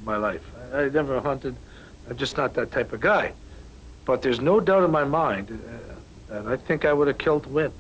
my life. I never hunted. I'm just not that type of guy. But there's no doubt in my mind that I think I would have killed to win.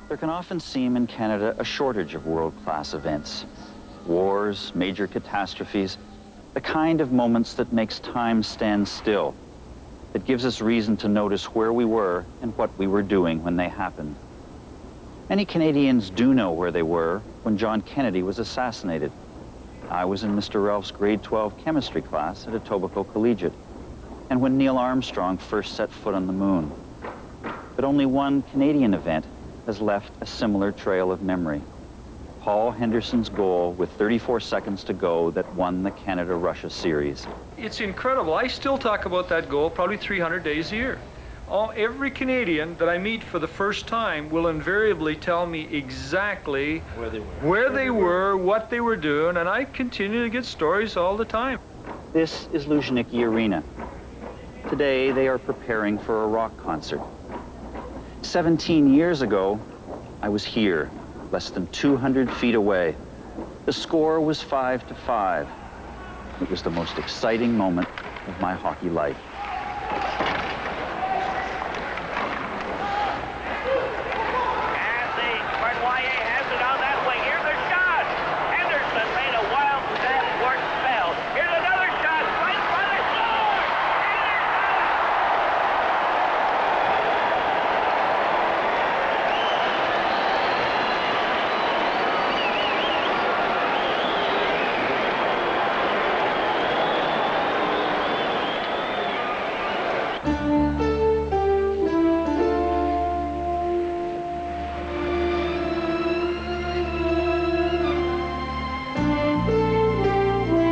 There can often seem in Canada a shortage of world-class events. Wars, major catastrophes, the kind of moments that makes time stand still, that gives us reason to notice where we were and what we were doing when they happened. Many Canadians do know where they were when John Kennedy was assassinated. I was in Mr. Ralph's grade 12 chemistry class at Etobicoke Collegiate, and when Neil Armstrong first set foot on the moon. But only one Canadian event has left a similar trail of memory. Paul Henderson's goal with 34 seconds to go that won the Canada-Russia series. It's incredible. I still talk about that goal probably 300 days a year. Every Canadian that I meet for the first time will invariably tell me exactly where they were, what they were doing, and I continue to get stories all the time. This is Luzhniki Arena. Today they are preparing for a rock concert. 17 years ago, I was here, less than 200 feet away. The score was 5-5. It was the most exciting moment of my hockey life. And the Voittajia has it on that wing. Here's a shot. Henderson made a wild work spell. Here's another shot. Right by the score.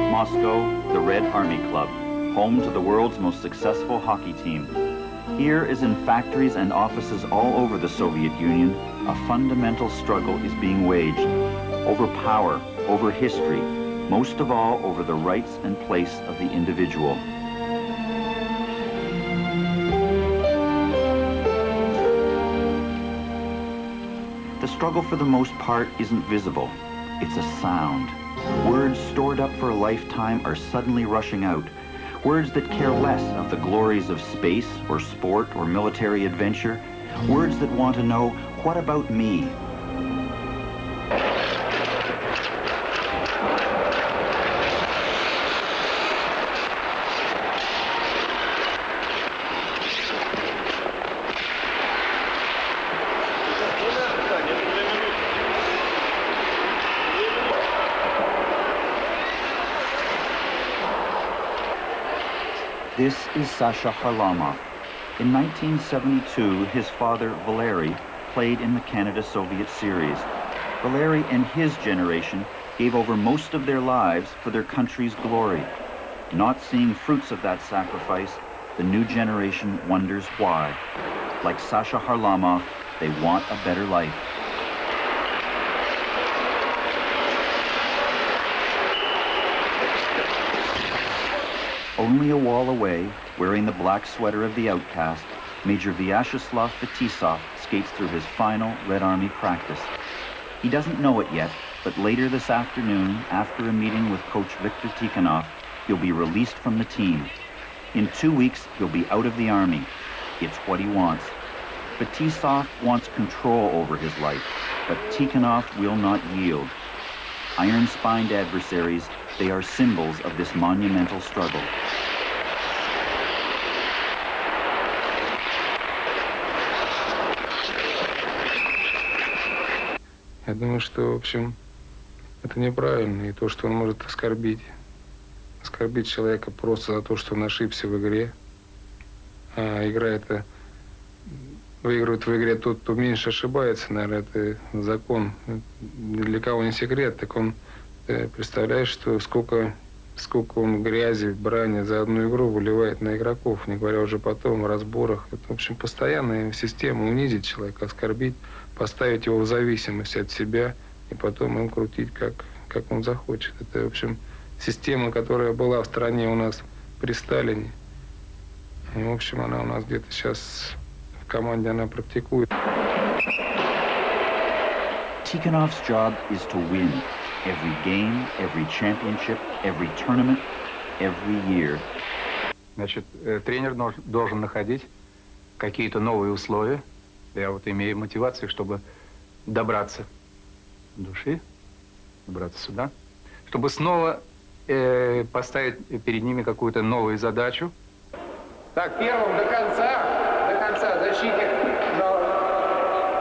Moscow, the Red Army Club, home to the world's most successful hockey team. Here, as in factories and offices all over the Soviet Union, a fundamental struggle is being waged over power, over history, most of all over the rights and place of the individual. The struggle for the most part isn't visible. It's a sound. Words stored up for a lifetime are suddenly rushing out. Words that care less of the glories of space or sport or military adventure. Words that want to know, what about me? This is Sasha Harlamov. In 1972, his father, Valery, played in the Canada-Soviet series. Valery and his generation gave over most of their lives for their country's glory. Not seeing fruits of that sacrifice, the new generation wonders why. Like Sasha Harlamov, they want a better life. Only a wall away, wearing the black sweater of the outcast, Major Vyacheslav Fetisov skates through his final Red Army practice. He doesn't know it yet, but later this afternoon, after a meeting with coach Viktor Tikhonov, he'll be released from the team. In 2 weeks, he'll be out of the Army. It's what he wants. Fetisov wants control over his life, but Tikhonov will not yield. Iron-spined adversaries, they are symbols of this monumental struggle. Я думаю, что, в общем, это неправильно, и то, что он может оскорбить человека просто за то, что он ошибся в игре, игра это выигрывает в игре тот, кто меньше ошибается, наверное, это закон. Для кого не секрет, так он представляешь, что сколько он грязи, брани за одну игру выливает на игроков, не говоря уже потом о разборах. Это, в общем, постоянная система унизить человека, оскорбить, поставить его в зависимость от себя и потом им крутить, как он захочет. Это, в общем, система, которая была в стране у нас при Сталине. И, в общем, она у нас где-то сейчас в команде она практикует. Tikhonov's job is to win every game, every championship, every tournament, every year. Значит, тренер должен находить какие-то новые условия. Я вот имею мотивацию, чтобы добраться до души, добраться сюда, чтобы снова поставить перед ними какую-то новую задачу. Так, первым до конца, защитник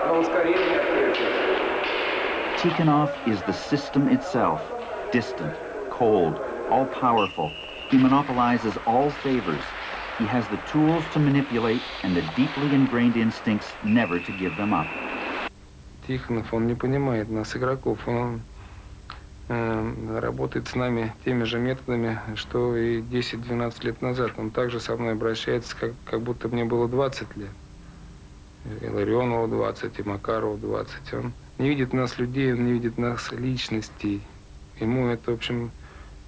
на ускорение. Tikhonov is the system itself, distant, cold, all-powerful. He monopolizes all favors. He has the tools to manipulate and the deeply ingrained instincts never to give them up. Тихонов, он не понимает нас, игроков. Он работает с нами теми же методами, что и 10-12 лет назад. Он также со мной обращается, как будто мне было 20 лет. И Ларионову 20, и Макарову 20. Он не видит нас людей, он не видит нас личностей. Ему это, в общем,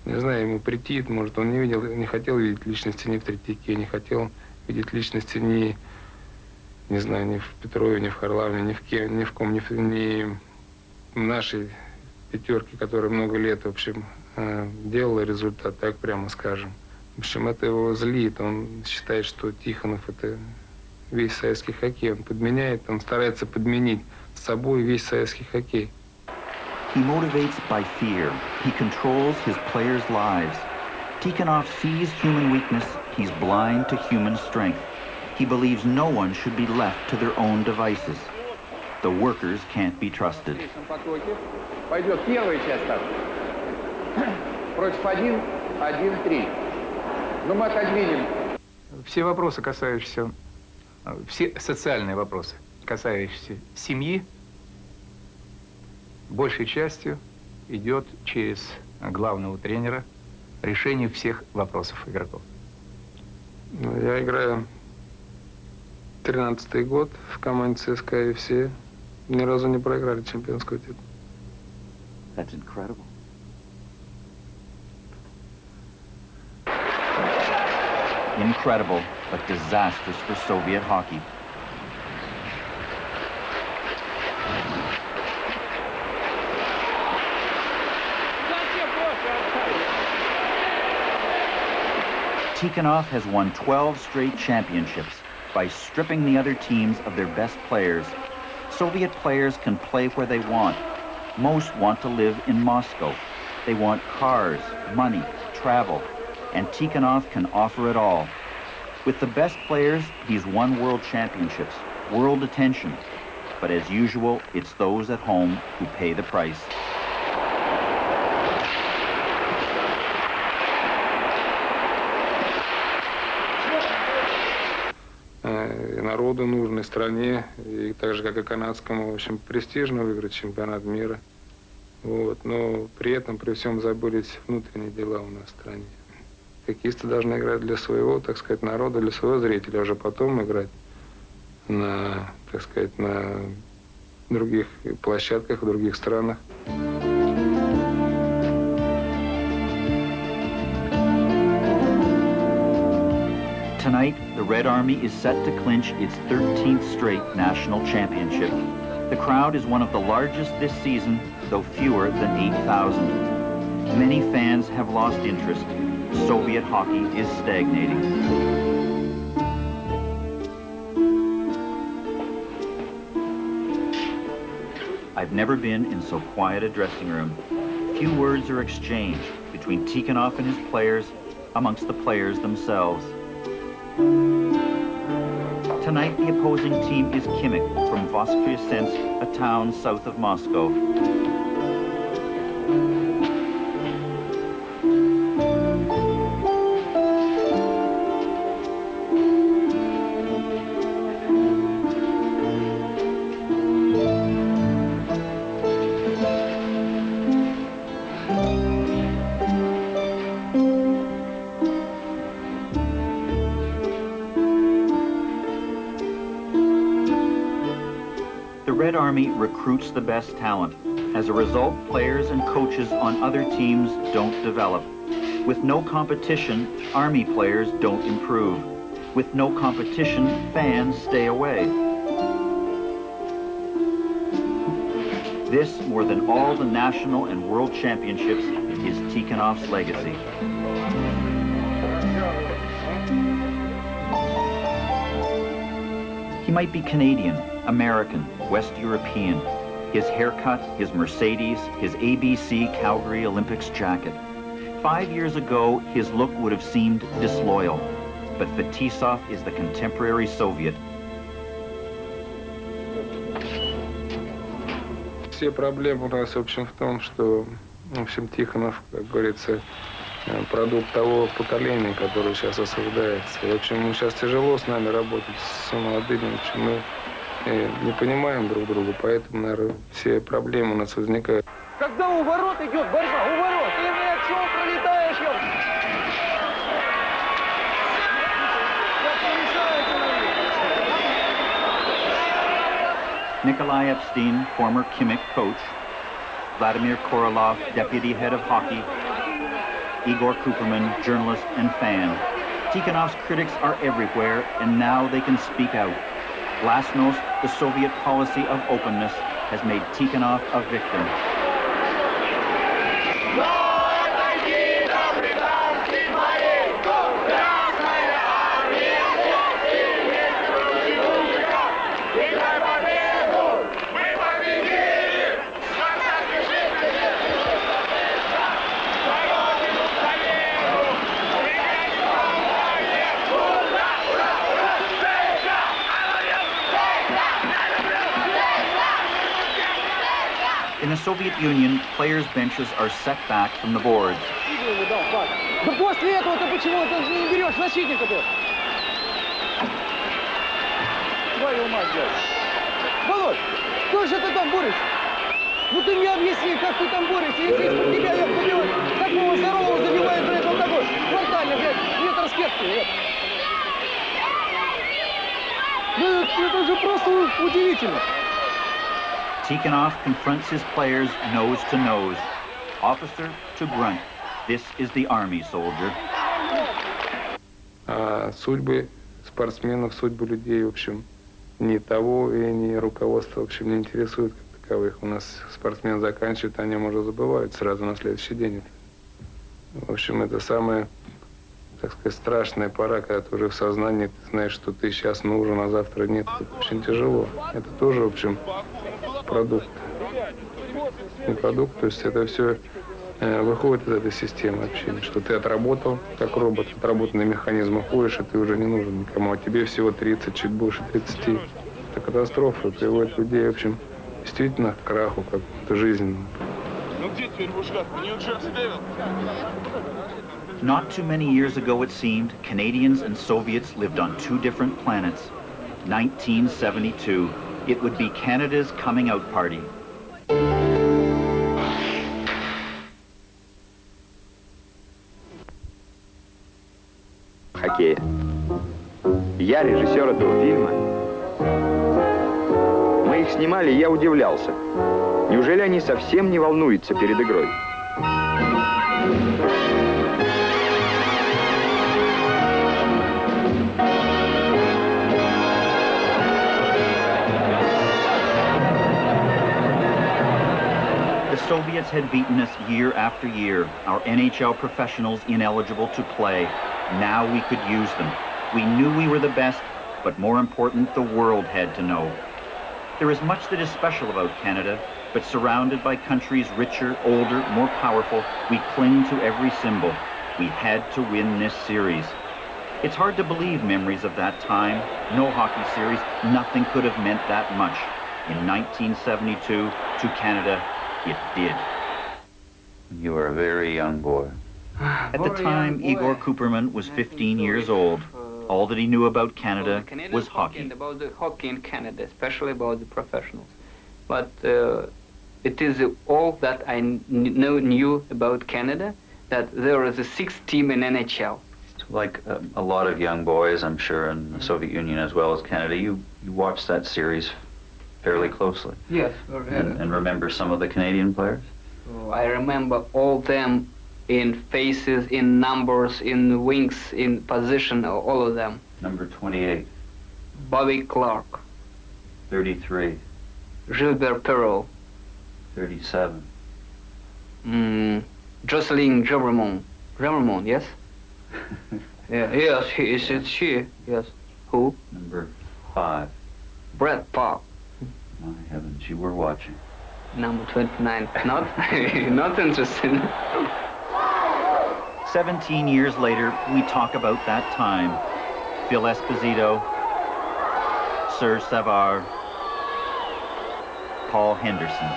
не знаю, ему претит, может, он не хотел видеть личности ни в Третьяке, не хотел видеть личности ни в Петрове, ни в Харлавне, ни в ком, ни в нашей пятерке, которая много лет, в общем, делала результат, так прямо скажем. В общем, это его злит, он считает, что Тихонов это весь советский хоккей, он подменяет, он старается подменить с собой весь советский хоккей. He motivates by fear. He controls his players' lives. Tikhonov sees human weakness. He's blind to human strength. He believes no one should be left to their own devices. The workers can't be trusted. Пойдет первая часть так. Против 1-3. Но мы отодвинем. Все вопросы, касающиеся, все социальные вопросы, касающиеся семьи, большей частью идет через главного тренера решение всех вопросов игроков. Я играю 13-й год в команде ЦСКА, и все ни разу не проиграли чемпионскую титул. That's incredible. Incredible, but disastrous for Soviet hockey. Tikhonov has won 12 straight championships by stripping the other teams of their best players. Soviet players can play where they want. Most want to live in Moscow. They want cars, money, travel, and Tikhonov can offer it all. With the best players, he's won world championships, world attention. But as usual, it's those at home who pay the price. Народу нужной стране, и так же, как и канадскому, в общем, престижно выиграть чемпионат мира. Вот. Но при этом, при всем, забылись внутренние дела у нас в стране. Хоккеисты должны играть для своего, так сказать, народа, для своего зрителя, а уже потом играть на, так сказать, на других площадках, в других странах. Tonight, the Red Army is set to clinch its 13th straight national championship. The crowd is one of the largest this season, though fewer than 8,000. Many fans have lost interest. Soviet hockey is stagnating. I've never been in so quiet a dressing room. Few words are exchanged between Tikhonov and his players, amongst the players themselves. Tonight, the opposing team is Kimik from Voittajia, a town south of Moscow. Red Army recruits the best talent. As a result, players and coaches on other teams don't develop. With no competition, Army players don't improve. With no competition, fans stay away. This, more than all the national and world championships, is Tikhonov's legacy. He might be Canadian, American, West European. His haircut, his Mercedes, his ABC Calgary Olympics jacket. 5 years ago, his look would have seemed disloyal. But Fetisov is the contemporary Soviet. Все проблемы у нас, в общем, в том, что, в общем, Тихонов, как говорится, продукт того поколения, которое сейчас осуждается. В общем, ему сейчас тяжело с нами работать, с молодыми. В общем, мы не понимаем друг друга, поэтому, наверное, все проблемы у нас возникают. Когда у ворот идет борьба, у ворот, ты блядь, что пролетаешь, ёп? Nikolai Epstein, former Kimmich coach. Vladimir Korolov, deputy head of hockey. Igor Cooperman, journalist and fan. Tikhonov's critics are everywhere, and now they can speak out. Glasnost, the Soviet policy of openness, has made Tikhonov a victim. In the Soviet Union, players' benches are set back from the boards. Да после этого ты почему ты не берешь защитника-то? Твою мать, блядь. Володь, кто же ты там борешься? Ну ты мне объясни, как ты там борешься, если из-под тебя я побиваю. Такого здорового забивает, блядь, вот такой. Квартально, блядь, нет респекта, блядь. Ну это же просто удивительно. Tikhonov confronts his players nose to nose, officer to grunt. This is the army soldier. А судьбы спортсменов, судьбы людей, в общем, ни того и ни руководство, в общем, не интересует как таковых. У нас спортсмен заканчивает, о нем уже забывают сразу на следующий день. В общем, это самая, так сказать, страшная пора, когда ты уже в сознании, ты знаешь, что ты сейчас нужен, а завтра нет. Это очень тяжело. Это тоже, в общем, продукт. Не продукт, то есть это все выходит из этой системы общения, что ты отработал, как робот, отработанный механизм уходишь, и ты уже не нужен никому, а тебе всего 30, чуть больше 30. Это катастрофа, приводит людей, в общем, действительно к краху, как-то жизненному. Not too many years ago, it seemed, Canadians and Soviets lived on two different planets. 1972. It would be Canada's coming out party. Хоккея. Я режиссер этого фильма. Мы их снимали, и я удивлялся. Неужели они совсем не волнуются перед игрой? The Soviets had beaten us year after year, our NHL professionals ineligible to play. Now we could use them. We knew we were the best, but more important, the world had to know. There is much that is special about Canada, but surrounded by countries richer, older, more powerful, we cling to every symbol. We had to win this series. It's hard to believe memories of that time. No hockey series, nothing could have meant that much. In 1972, to Canada, it did. You were a very young boy. At the time, Igor Cooperman was 15 years old. All that he knew about Canada was hockey. About the hockey in Canada, especially about the professionals. But it is all that I knew about Canada, that there is a sixth team in NHL. Like a lot of young boys, I'm sure, in the Soviet Union as well as Canada, you watched that series fairly closely. Yes. And remember some of the Canadian players? Oh, I remember all them in faces, in numbers, in wings, in position, all of them. Number 28, Bobby Clark, 33, Gilbert Perrault, 37. Jocelyn Gebremont. Gebremont, yes? Yeah, yes, it's she, yes. Who? Number 5. Brett Park. My heavens, you were watching. Number 29. Not, not interesting. 17 years later, we talk about that time. Phil Esposito, Serge Savard, Paul Henderson.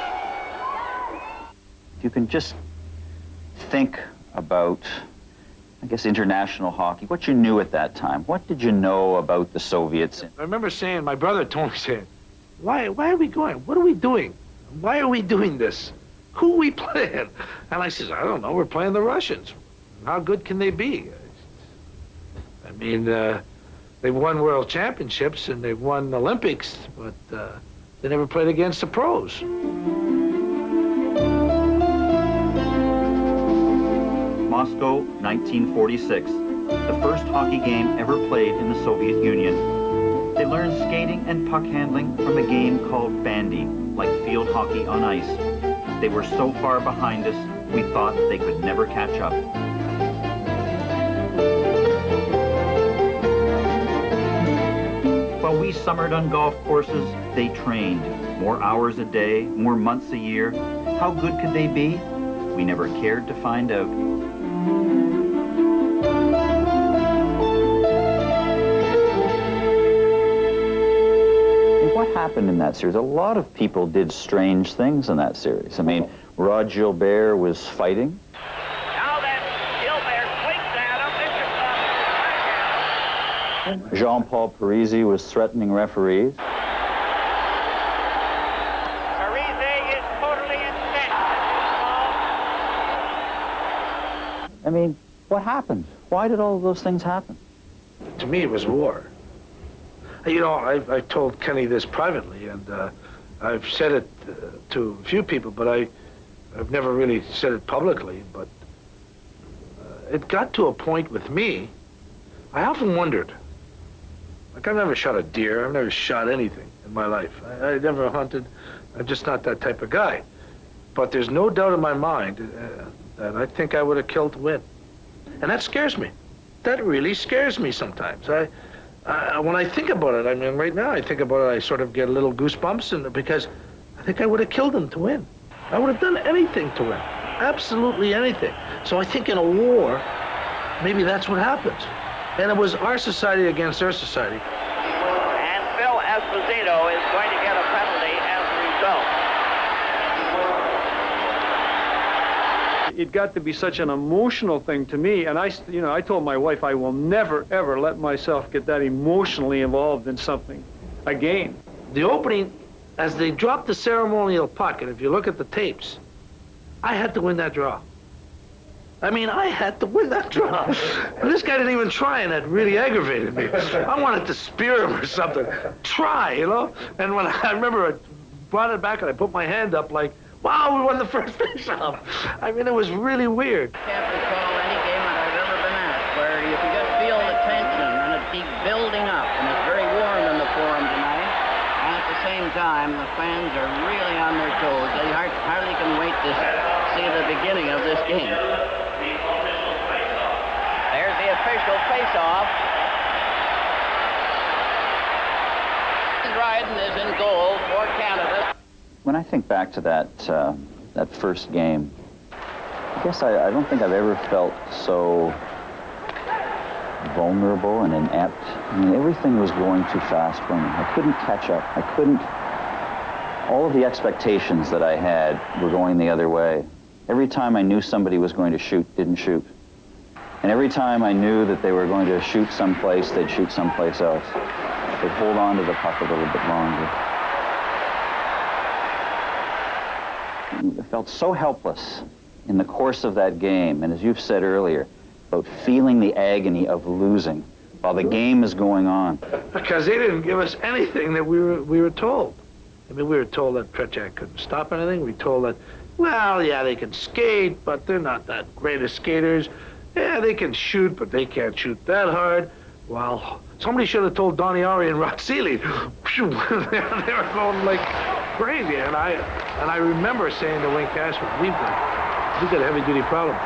If you can just think about, I guess, international hockey, what you knew at that time. What did you know about the Soviets? I remember saying, my brother told me, saying, why are we going? What are we doing? Why are we doing this? Who are we playing? And I says, I don't know, we're playing the Russians. How good can they be? I mean, they've won world championships and they've won Olympics, but they never played against the pros. Moscow, 1946. The first hockey game ever played in the Soviet Union. They learned skating and puck handling from a game called bandy, like field hockey on ice. They were so far behind us, we thought they could never catch up. While we summered on golf courses, they trained. More hours a day, more months a year. How good could they be? We never cared to find out. What happened in that series? A lot of people did strange things in that series. I mean, Rod Gilbert was fighting. Now then, Gilbert swings at him. Jean-Paul Parisi was threatening referees. Parisi is totally incensed. I mean, what happened? Why did all of those things happen? To me, it was war. You know, I've told Kenny this privately, and I've said it to a few people, but I've never really said it publicly, but it got to a point with me, I often wondered, like I've never shot a deer, I've never shot anything in my life. I never hunted, I'm just not that type of guy. But there's no doubt in my mind that I think I would have killed to win. And that scares me. That really scares me sometimes. When I think about it, I mean, right now I think about it, I sort of get a little goosebumps, and because I think I would have killed him to win. I would have done anything to win, absolutely anything. So I think in a war, maybe that's what happens. And it was our society against their society. And Phil Esposito is going to get a penalty as a result. It got to be such an emotional thing to me, and I told my wife I will never, ever let myself get that emotionally involved in something again. The opening, as they dropped the ceremonial puck, and if you look at the tapes, I had to win that draw. I mean, I had to win that draw. And this guy didn't even try, and that really aggravated me. I wanted to spear him or something. Try, you know? And when I remember I brought it back and I put my hand up like, wow, we won the first face-off. I mean, it was really weird. Can't recall any game that I've ever been at where you can just feel the tension and it keeps building up, and it's very warm in the Forum tonight. And at the same time, the fans are really on their toes. They hardly can wait to see the beginning of this game. There's the official face-off. Dryden is in goal for Canada. When I think back to that first game, I guess I don't think I've ever felt so vulnerable and inept. I mean, everything was going too fast for me. I couldn't catch up. All of the expectations that I had were going the other way. Every time I knew somebody was going to shoot, didn't shoot. And every time I knew that they were going to shoot someplace, they'd shoot someplace else. They'd hold on to the puck a little bit longer. I felt so helpless in the course of that game, and as you've said earlier, about feeling the agony of losing while the game is going on. Because they didn't give us anything that we were told. I mean, we were told that Tretiak couldn't stop anything. We were told that, well, yeah, they can skate, but they're not that great as skaters. Yeah, they can shoot, but they can't shoot that hard. Well, somebody should have told Donnie Ari and Rod Seeley. They were going like crazy, and I remember saying to Wayne Cashman, we've got a heavy-duty problem.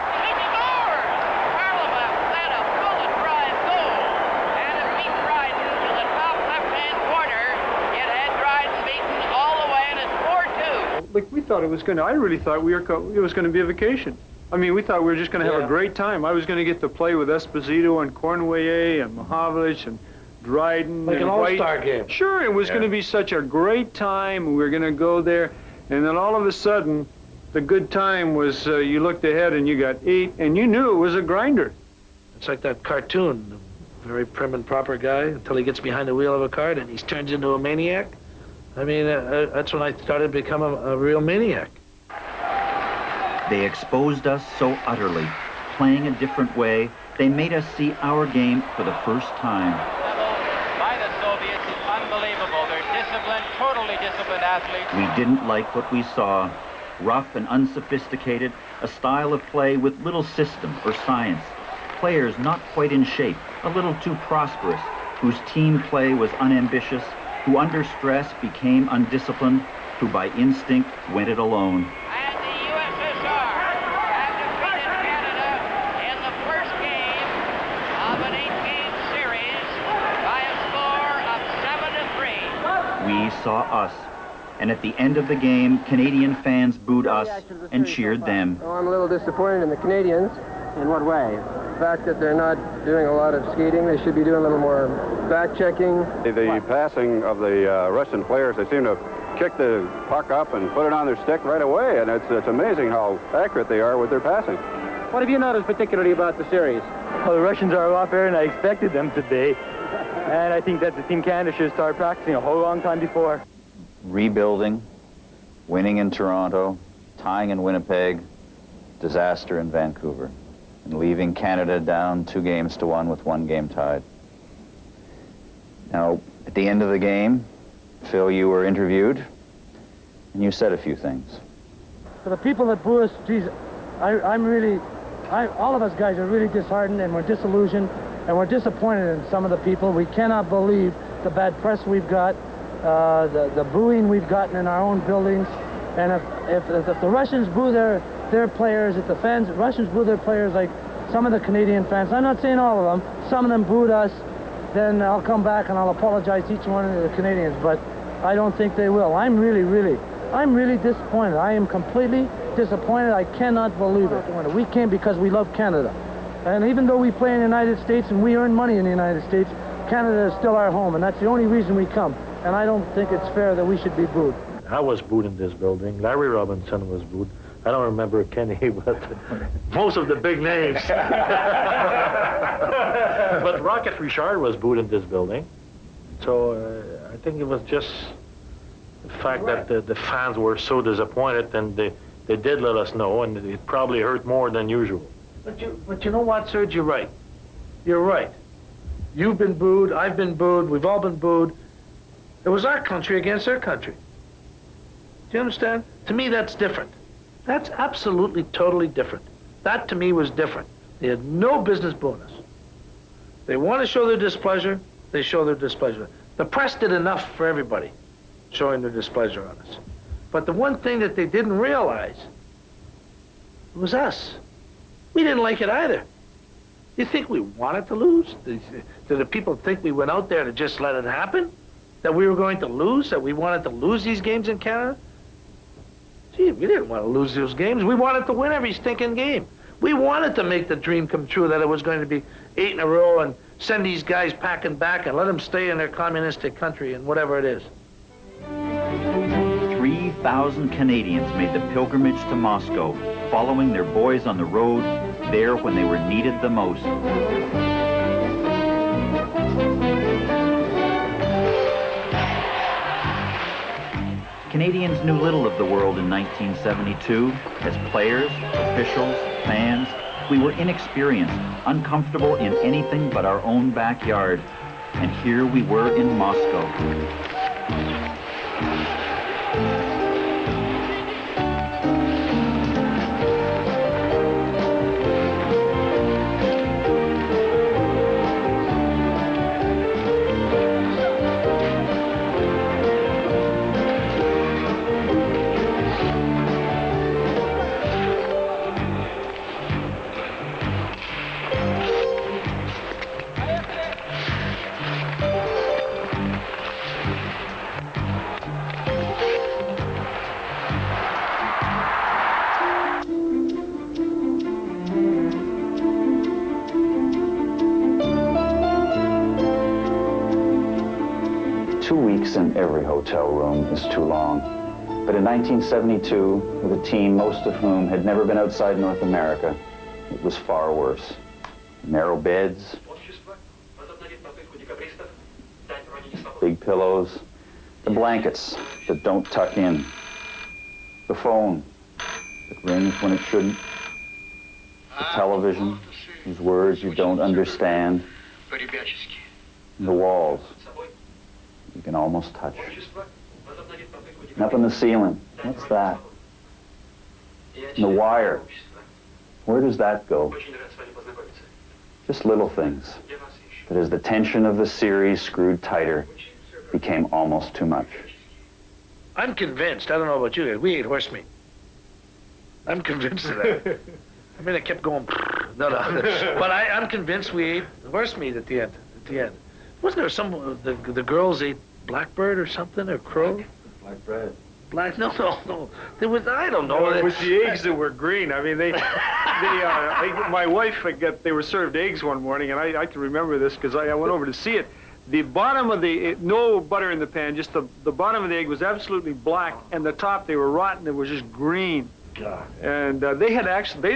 Like we thought it was going to, I really thought it was going to be a vacation. I mean, we thought we were just going to have a great time. I was going to get to play with Esposito and Cornway and Mahavlich and Dryden. Like and an all-star game. Sure, it was going to be such a great time. We were going to go there. And then all of a sudden, the good time was you looked ahead and you got 8, and you knew it was a grinder. It's like that cartoon, a very prim and proper guy until he gets behind the wheel of a car and he turns into a maniac. I mean, that's when I started to become a real maniac. They exposed us so utterly. Playing a different way, they made us see our game for the first time. By the Soviets is unbelievable. They're disciplined, totally disciplined athletes. We didn't like what we saw. Rough and unsophisticated, a style of play with little system or science. Players not quite in shape, a little too prosperous, whose team play was unambitious, who under stress became undisciplined, who by instinct went it alone. And the USSR have defeated Canada in the first game of an 8-game series by a score of 7-3. We saw us, and at the end of the game, Canadian fans booed us and cheered them. Oh, I'm a little disappointed in the Canadians. In what way? The fact that they're not doing a lot of skating. They should be doing a little more back-checking. The passing of the Russian players, they seem to kick the puck up and put it on their stick right away, and it's amazing how accurate they are with their passing. What have you noticed particularly about the series? Well, the Russians are a lot better than I expected them to be, and I think that the Team Canada should start practicing a whole long time before. Rebuilding, winning in Toronto, tying in Winnipeg, disaster in Vancouver, and leaving Canada down 2-1 with 1 game tied. Now, at the end of the game, Phil, you were interviewed, and you said a few things. For the people that boo us, geez, all of us guys are really disheartened, and we're disillusioned, and we're disappointed in some of the people. We cannot believe the bad press we've got, the booing we've gotten in our own buildings, and if the Russians boo their players, if the Russians boo their players like some of the Canadian fans, I'm not saying all of them, some of them booed us, then I'll come back and I'll apologize to each one of the Canadians, but I don't think they will. I'm really disappointed. I am completely disappointed. I cannot believe it. We came because we love Canada. And even though we play in the United States and we earn money in the United States, Canada is still our home, and that's the only reason we come. And I don't think it's fair that we should be booed. I was booed in this building. Larry Robinson was booed. I don't remember Kenny, but most of the big names. But Rocket Richard was booed in this building. So I think it was just the fact that the fans were so disappointed, and they did let us know, and it probably hurt more than usual. But you know what, Serge? You're right. You're right. You've been booed, I've been booed, we've all been booed. It was our country against their country. Do you understand? To me, that's different. That's absolutely, totally different. That, to me, was different. They had no business booing us. They want to show their displeasure, they show their displeasure. The press did enough for everybody, showing their displeasure on us. But the one thing that they didn't realize was us. We didn't like it either. You think we wanted to lose? Did the people think we went out there to just let it happen? That we were going to lose? That we wanted to lose these games in Canada? Gee, we didn't want to lose those games. We wanted to win every stinking game. We wanted to make the dream come true that it was going to be 8 in a row and send these guys packing back and let them stay in their communistic country and whatever it is. 3,000 Canadians made the pilgrimage to Moscow, following their boys on the road, there when they were needed the most. Canadians knew little of the world in 1972. As players, officials, fans, we were inexperienced, uncomfortable in anything but our own backyard. And here we were in Moscow. 2 weeks in every hotel room is too long. But in 1972, with a team most of whom had never been outside North America, it was far worse. Narrow beds, big pillows, the blankets that don't tuck in, the phone that rings when it shouldn't, the television whose words you don't understand, and the walls you can almost touch. And up in the ceiling, what's that? And the wire, where does that go? Just little things that as the tension of the series screwed tighter, became almost too much. I'm convinced, I don't know about you guys, we ate horse meat. I'm convinced of that. I mean, I kept going, no, but I'm convinced we ate horse meat at the end. Wasn't there some, the girls ate blackbird or something, or crow? Black bread. Black, no. There was, I don't know. No, it was the eggs that were green. I mean, my wife, they were served eggs one morning, and I can remember this because I went over to see it. The bottom of no butter in the pan, just the bottom of the egg was absolutely black, and the top, they were rotten, it was just green. God. And they had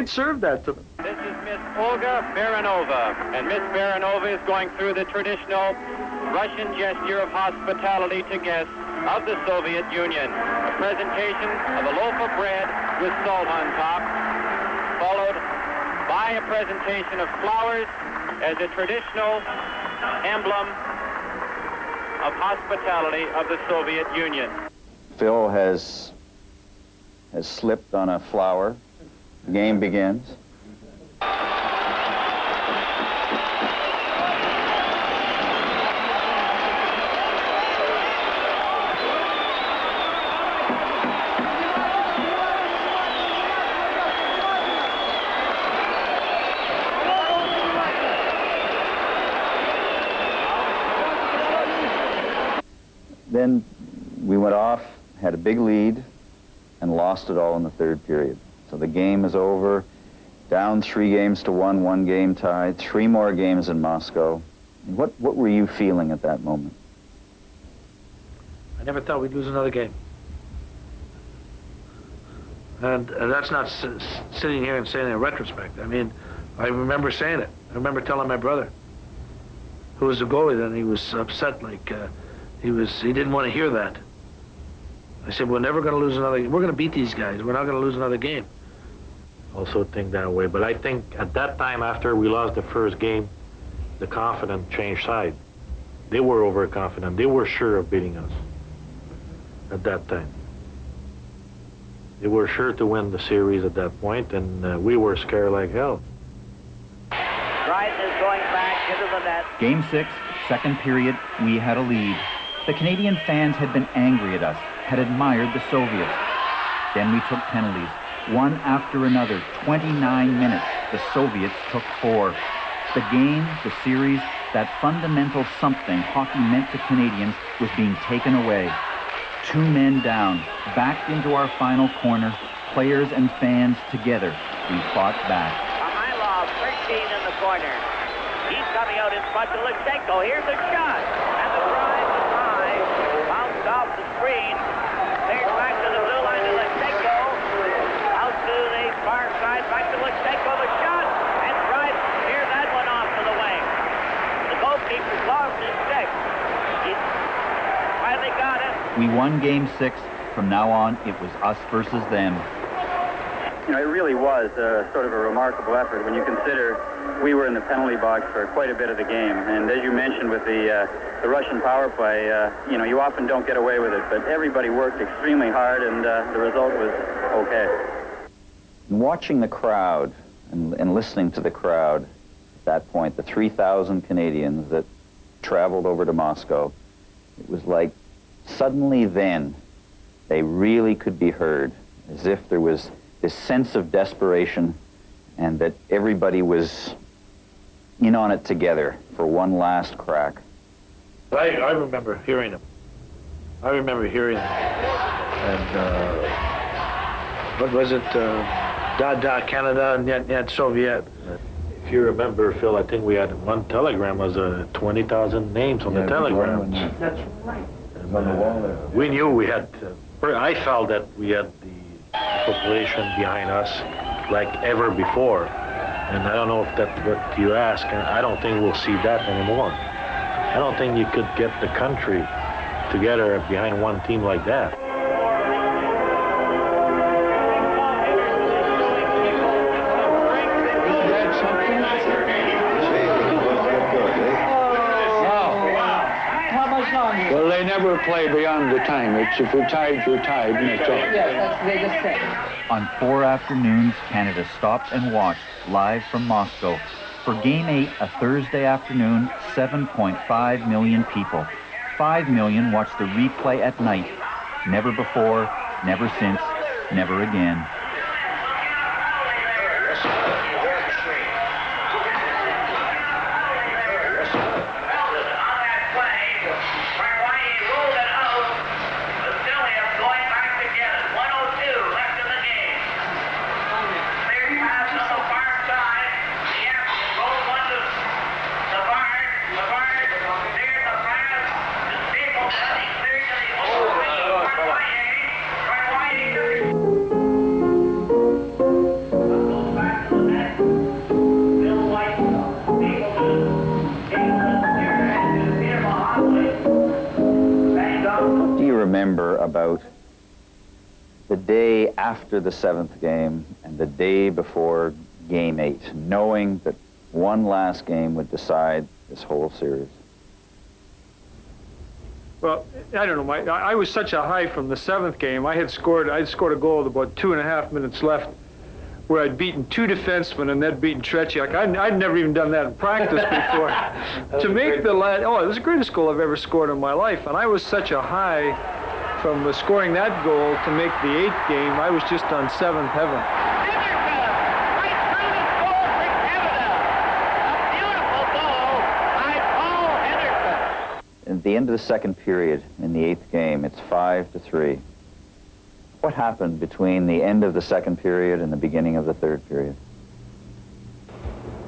served that to them. This is Miss Olga Baranova, and Miss Baranova is going through the traditional Russian gesture of hospitality to guests of the Soviet Union. A presentation of a loaf of bread with salt on top, followed by a presentation of flowers as a traditional emblem of hospitality of the Soviet Union. Phil has slipped on a flower. The game begins. Then we went off, had a big lead, and lost it all in the third period. So the game is over, down 3-1, 1 game tied, 3 more games in Moscow. What were you feeling at that moment? I never thought we'd lose another game. And that's not sitting here and saying it in retrospect. I mean, I remember saying it. I remember telling my brother, who was the goalie then, he was upset, like he didn't want to hear that. I said, we're never going to lose another game. We're going to beat these guys. We're not going to lose another game. Also think that way, but I think at that time, after we lost the first game, the confidence changed side. They were overconfident. They were sure of beating us at that time. They were sure to win the series at that point, and we were scared like hell. Dryden is going back into the net. Game 6, second period, we had a lead. The Canadian fans had been angry at us, had admired the Soviets. Then we took penalties, one after another. 29 minutes, the Soviets took 4. The game, the series, that fundamental something hockey meant to Canadians was being taken away. 2 men down, backed into our final corner, players and fans together. We fought back. Mikhailov, 13 in the corner. He's coming out in front of Lechenko. Here's a shot. And the drive is high. Bounced off the screen. Cleared back to the blue line to Lechenko. Out to the far side. Back to Lechenko. The shot. And drive. Here's that one off to the wing. The goalkeeper's lost his stick. He finally got it. We won Game 6. From now on, it was us versus them. You know, it really was sort of a remarkable effort when you consider we were in the penalty box for quite a bit of the game. And as you mentioned with the Russian power play, you know, you often don't get away with it, but everybody worked extremely hard, and the result was okay. Watching the crowd and listening to the crowd at that point, the 3,000 Canadians that traveled over to Moscow, it was like suddenly then they really could be heard, as if there was this sense of desperation and that everybody was in on it together for one last crack. I remember hearing them. I remember hearing them. And what was it? Da Canada and yet Soviet. If you remember, Phil, I think we had one telegram was 20,000 names on the telegram. That's right. And, we knew we had, I felt that we had the population behind us like ever before. And I don't know if that's what you ask, and I don't think we'll see that anymore. I don't think you could get the country together behind one team like that. Well, they never play beyond the time. It's if you're tied, you're tied, and it's all. Yes, that's what they just said. On 4 afternoons, Canada stopped and watched live from Moscow. For Game 8, a Thursday afternoon, 7.5 million people. 5 million watched the replay at night. Never before, never since, never again. Remember about the day after the 7th game and the day before Game 8, knowing that one last game would decide this whole series? Well, I don't know, Mike. I was such a high from the 7th game. I'd scored a goal with about 2.5 minutes left, where I'd beaten 2 defensemen and then beaten Tretiak. I'd never even done that in practice before. To make the last, it was the greatest goal I've ever scored in my life, and I was such a high from scoring that goal to make the 8th game. I was just on 7th heaven. At the end of the 2nd period in the 8th game, it's 5-3. What happened between the end of the 2nd period and the beginning of the 3rd period?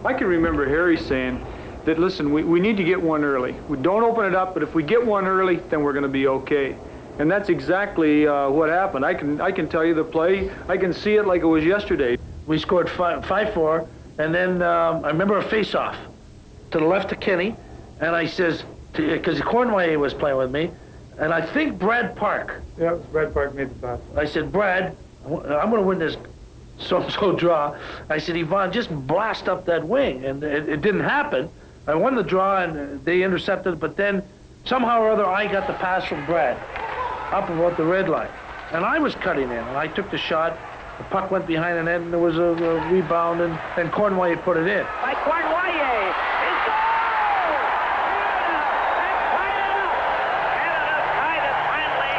I can remember Harry saying that, listen, we need to get one early. We don't open it up, but if we get one early, then we're going to be okay. And that's exactly what happened. I can tell you the play. I can see it like it was yesterday. We scored 5-4, and then I remember a face-off to the left of Kenny, and I says, because Cornway was playing with me, and I think Brad Park. Yeah, Brad Park made the pass. I said, Brad, I'm going to win this so-and-so draw. I said, Yvonne, just blast up that wing. And it didn't happen. I won the draw, and they intercepted, but then somehow or other, I got the pass from Brad up about the red line. And I was cutting in, and I took the shot. The puck went behind the net, and there was a rebound, and Cornway put it in. By Cornway, his goal! Canada tied it finally,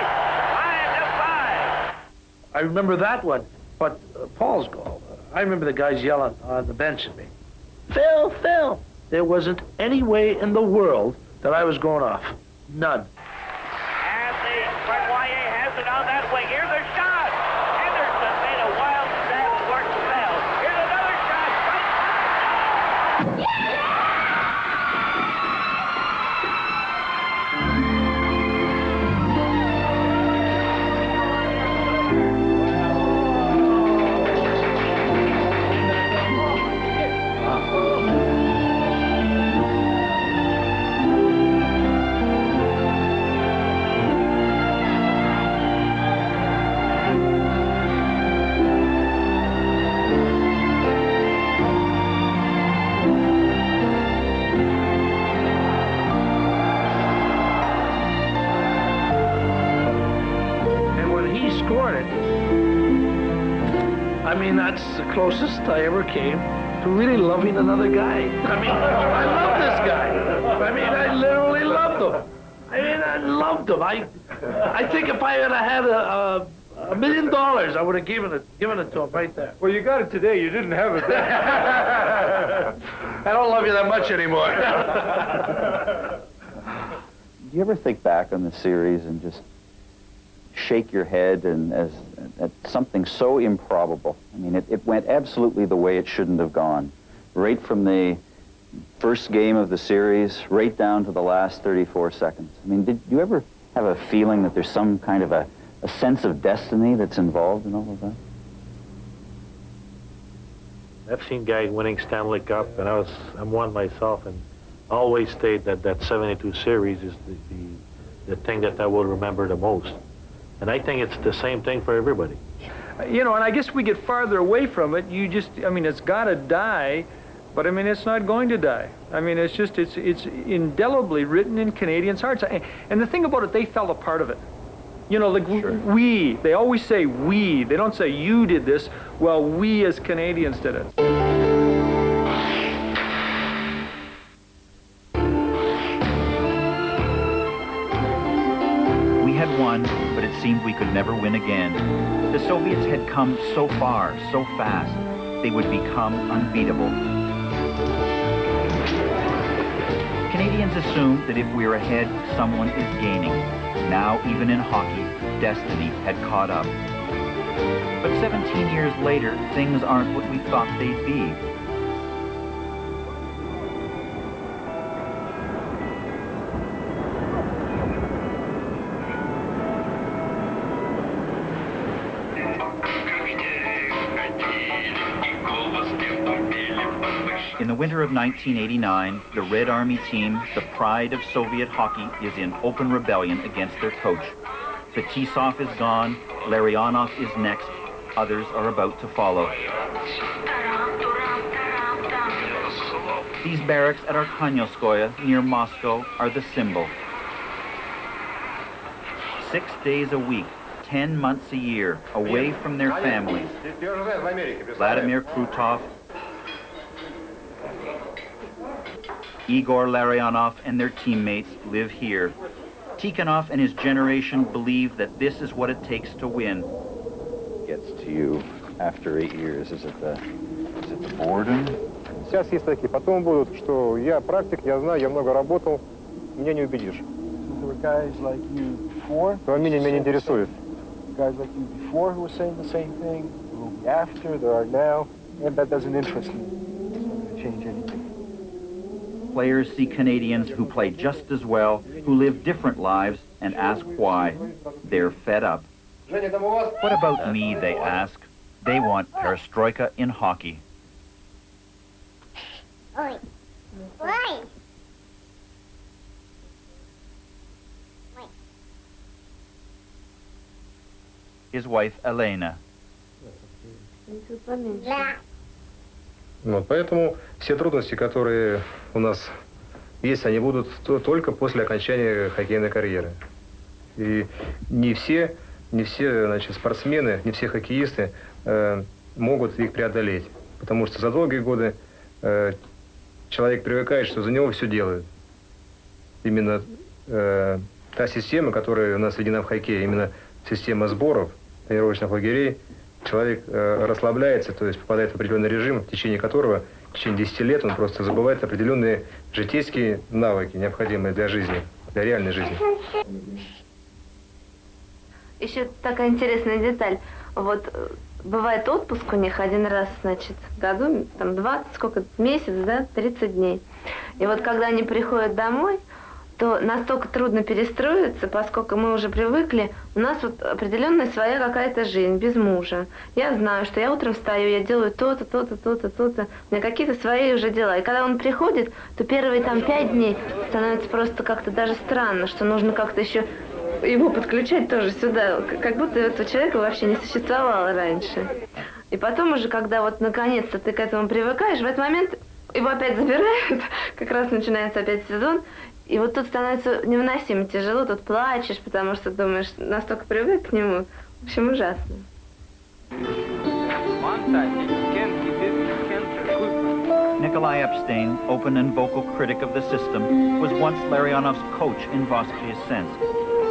5-5. I remember that one, but Paul's goal, I remember the guys yelling on the bench at me, Phil, Phil! There wasn't any way in the world that I was going off. None. Voittajia has it on that wing. Here's a shot. Henderson made a wild stab towards the bell. Here's another shot. I mean, that's the closest I ever came to really loving another guy. I mean, I love this guy. I mean, I literally loved him. I mean, I loved him. I think if I had $1 million, I would have given it to him right there. Well, you got it today. You didn't have it then. I don't love you that much anymore. Do you ever think back on the series and just shake your head and at something so improbable? I mean, it went absolutely the way it shouldn't have gone. Right from the first game of the series, right down to the last 34 seconds. I mean, did you ever have a feeling that there's some kind of a sense of destiny that's involved in all of that? I've seen guys winning Stanley Cup, and I'm one myself, and always stayed that 72 series is the thing that I will remember the most. And I think it's the same thing for everybody. You know, and I guess we get farther away from it. I mean, it's got to die, but I mean, it's not going to die. I mean, it's indelibly written in Canadians' hearts. And the thing about it, they felt a part of it. You know, like we, they always say we. They don't say you did this. Well, we as Canadians did it. We had won, but it seemed we could never win again. The Soviets had come so far, so fast, they would become unbeatable. Canadians assumed that if we're ahead, someone is gaining. Now, even in hockey, destiny had caught up. But 17 years later, things aren't what we thought they'd be. In the winter of 1989, the Red Army team, the pride of Soviet hockey, is in open rebellion against their coach. Fetisov is gone, Larionov is next, others are about to follow. These barracks at Arkhangelskoye, near Moscow, are the symbol. 6 days a week, 10 months a year, away from their families. Vladimir Krutov, Igor Larionov and their teammates live here. Tikhonov and his generation believe that this is what it takes to win. Gets to you after 8 years. Is it the boredom? Сейчас есть такие, потом будут, что я практик, я знаю, я много работал, меня не убедишь. There were guys like you before. Твое мнение меня не интересует. Guys like you before who were saying the same thing. There will be after, there are now, and that doesn't interest me. It's not going to change anything. Players see Canadians who play just as well, who live different lives, and ask why. They're fed up. What about me, they ask. They want perestroika in hockey. Oi. Oi. His wife, Elena. Вот, поэтому все трудности, которые у нас есть, они будут только после окончания хоккейной карьеры. И не все значит, спортсмены, не все хоккеисты могут их преодолеть. Потому что за долгие годы человек привыкает, что за него все делают. Именно та система, которая у нас введена в хоккее, именно система сборов, тренировочных лагерей, человек расслабляется, то есть попадает в определенный режим, в течение которого, в течение 10 лет он просто забывает определенные житейские навыки, необходимые для жизни, для реальной жизни. Еще такая интересная деталь. Вот бывает отпуск у них один раз, значит, в году, там 20, сколько, месяц, да, 30 дней. И вот когда они приходят домой, то настолько трудно перестроиться, поскольку мы уже привыкли, у нас вот определенная своя какая-то жизнь, без мужа. Я знаю, что я утром встаю, я делаю то-то, то-то, то-то, то-то. У меня какие-то свои уже дела. И когда он приходит, то первые там 5 дней становится просто как-то даже странно, что нужно как-то еще его подключать тоже сюда, как будто этого человека вообще не существовало раньше. И потом уже, когда вот наконец-то ты к этому привыкаешь, в этот момент его опять забирают, как раз начинается опять сезон, и вот тут становится невыносимо тяжело, тут плачешь, потому что думаешь, настолько привык к нему. В общем, ужасно. Nikolai Epstein, open and vocal critic of the system, was once Larionov's coach in Voittajia Sense.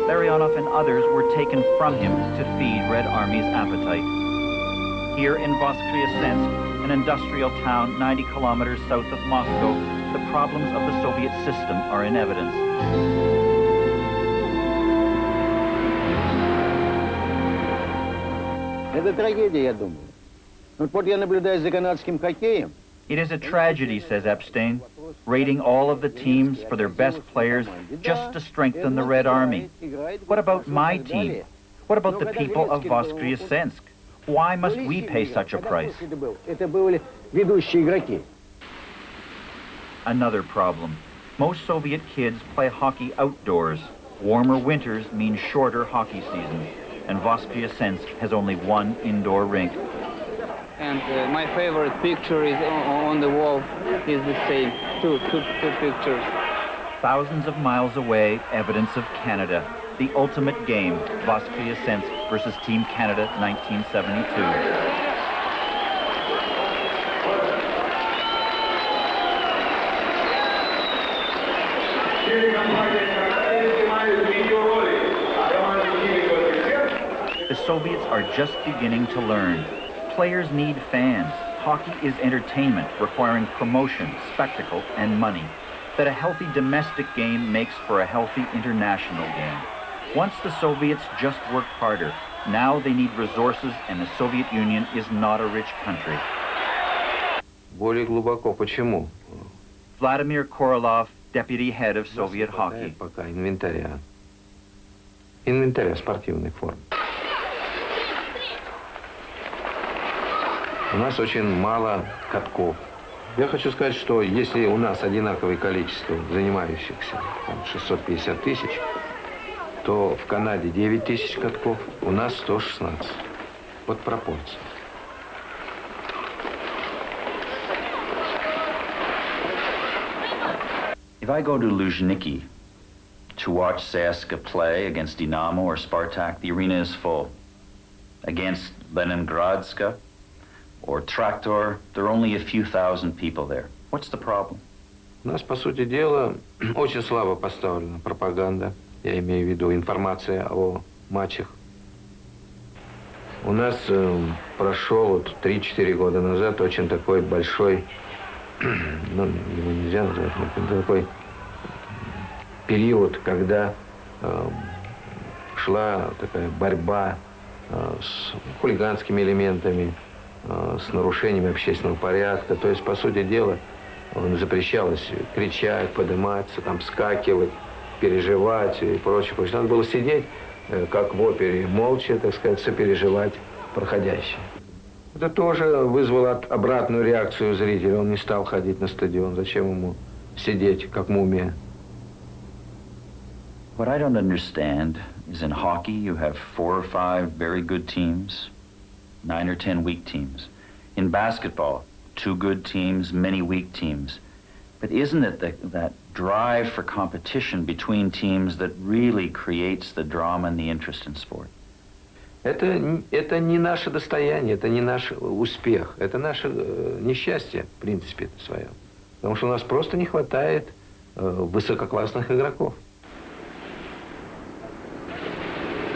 Larionov and others were taken from him to feed Red Army's appetite. Here in Voittajia Sense, an industrial town 90 kilometers south of Moscow, the problems of the Soviet system are in evidence. Это трагедия, я думаю. Вот я наблюдаю за канадским хоккеем, It is a tragedy, says Epstein, rating all of the teams for their best players just to strengthen the Red Army. What about my team? What about the people of Voskresensk? Why must we pay such a price? Another problem. Most Soviet kids play hockey outdoors. Warmer winters mean shorter hockey seasons, and Voskresensk has only one indoor rink. And my favorite picture is on the wall is the same, two pictures. Thousands of miles away, evidence of Canada. The ultimate game, Voskresensk versus Team Canada 1972. The Soviets are just beginning to learn. Players need fans. Hockey is entertainment, requiring promotion, spectacle, and money. That a healthy domestic game makes for a healthy international game. Once the Soviets just worked harder, now they need resources, and the Soviet Union is not a rich country. Более глубоко. Почему? Vladimir Korolov, deputy head of Soviet hockey. Пока инвентаря. Инвентаря спортивных форм. У нас очень мало катков. Я хочу сказать, что если у нас одинаковое количество занимающихся, 650 тысяч, то в Канаде 9 тысяч катков, у нас 116. Вот пропорция. If I go to Luzhniki to watch CSKA play against Dynamo or Spartak, the arena is full. Against Leningradska or Traktor, there are only a few thousand people there. What's the problem? У нас, по сути дела, очень слабо поставлена пропаганда. Я имею в виду информация о матчах. У нас прошел вот 3-4 года назад очень такой большой, ну, его нельзя назвать, но такой период, когда шла такая борьба с хулиганскими элементами, с нарушениями общественного порядка. То есть, по сути дела, запрещалось кричать, подниматься, там, вскакивать, переживать и прочее. Надо было сидеть, как в опере, молча, так сказать, сопереживать проходящее. Это тоже вызвало обратную реакцию зрителя. Он не стал ходить на стадион. Зачем ему сидеть, как мумия? What I don't understand is in hockey you have 4 or 5 very good teams, 9 or 10 weak teams. In basketball, 2 good teams, many weak teams. But isn't it that drive for competition between teams that really creates the drama and the interest in sport? Это не наше достояние, это не наш успех, это наше несчастье, в принципе, свое. Потому что у нас просто не хватает высококлассных игроков.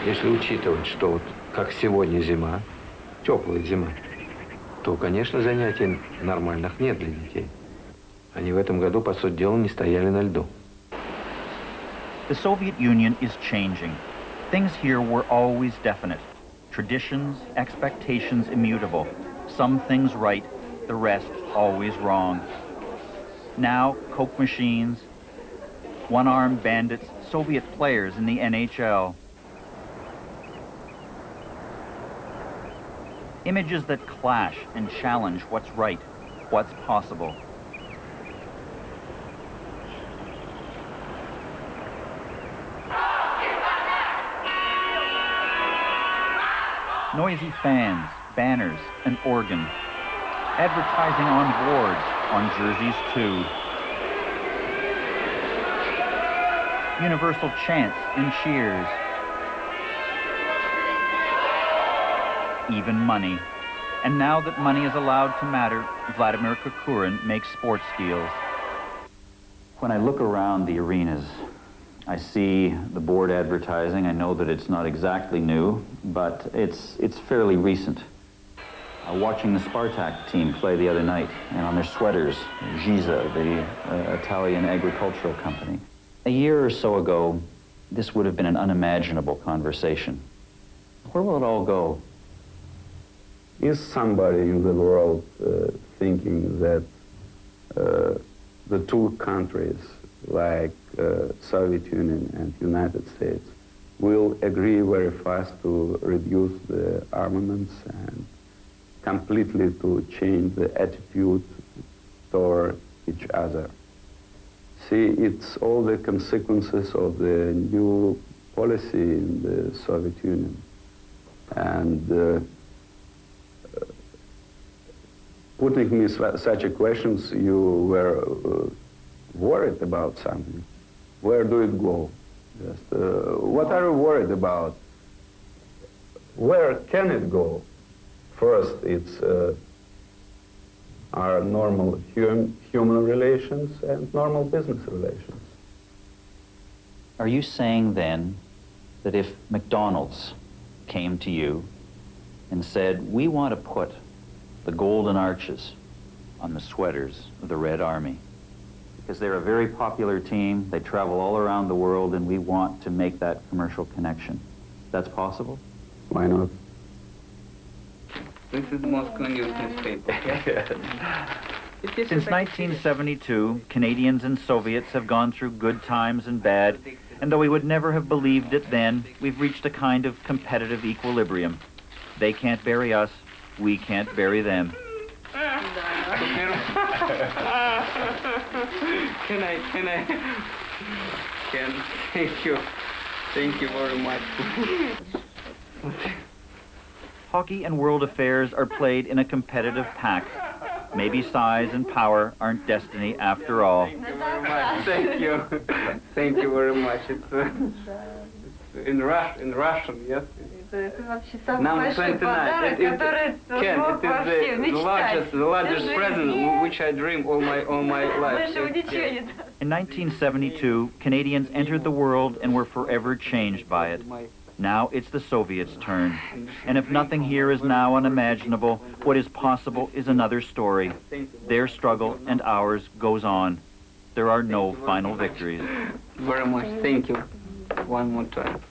Если учитывать, что вот как сегодня зима, теплая зима, то, конечно, занятий нормальных нет для детей. Они в этом году, по сути дела, не стояли на льду. The Soviet Union is changing. Things here were always definite. Traditions, expectations immutable. Some things right, the rest always wrong. Now, Coke machines, one-armed bandits, Soviet players in the NHL. Images that clash and challenge what's right, what's possible. Noisy fans, banners, an organ. Advertising on boards, on jerseys too. Universal chants and cheers. Even money. And now that money is allowed to matter, Vladimir Kokurin makes sports deals. When I look around the arenas, I see the board advertising. I know that it's not exactly new, but it's fairly recent. Watching the Spartak team play the other night, and on their sweaters, Giza, the Italian agricultural company. A year or so ago, this would have been an unimaginable conversation. Where will it all go? Is somebody in the world thinking that the two countries, like Soviet Union and United States, will agree very fast to reduce the armaments and completely to change the attitude toward each other. See, it's all the consequences of the new policy in the Soviet Union. And putting me such a questions, you were worried about something. Where do it go? Just, what are you worried about? Where can it go? First, it's our normal human relations and normal business relations. Are you saying then that if McDonald's came to you and said, we want to put the golden arches on the sweaters of the Red Army, because they're a very popular team, they travel all around the world, and we want to make that commercial connection, that's possible? Why not? This is the Moscow News newspaper. Since 1972, Canadians and Soviets have gone through good times and bad, and though we would never have believed it then, we've reached a kind of competitive equilibrium. They can't bury us, we can't bury them. Thank you very much. Hockey and world affairs are played in a competitive pack. Maybe size and power aren't destiny after all. Thank you very much. Thank you. Thank you very much. It's in Russian, yes. Number 29. It is the largest present which I dream all my life. In 1972, Canadians entered the world and were forever changed by it. Now it's the Soviets' turn. And if nothing here is now unimaginable, what is possible is another story. Their struggle and ours goes on. There are no final victories. Very much. Thank you. One more time.